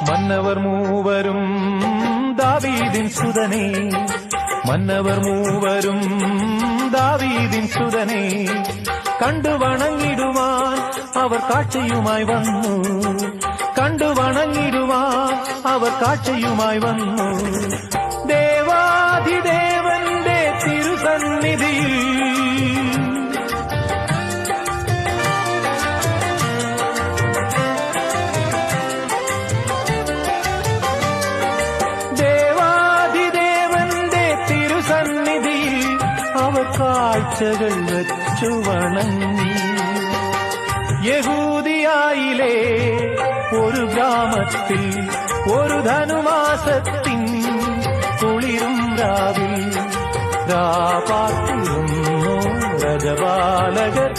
மன்னவர் மூவரும் தாவீதின் சுதனே, மன்னவர் மூவரும் தாவீதின் சுதனே, கண்டு வணங்கிடுவான் அவர் காட்சியுமாய் വന്നു, കണ്ടു വണങ്ങിടുവാൻ അവർ കാഴ്ചയുമായി വന്നു. ദേവാധിദേവന്റെ തിരുസന്നിധിയിൽ ദേവാധിദേവന്റെ തിരുസന്നിധിയിൽ അവർ കാഴ്ചകൾ വച്ചു വണങ്ങി. യഹൂദിയായിലെ ഒരു ഗ്രാമത്തിൽ ഒരു ധനുമാസത്തിൻ കുളിരും രാവിൽ രാപാർത്തിരുന്നു രജപാലകർ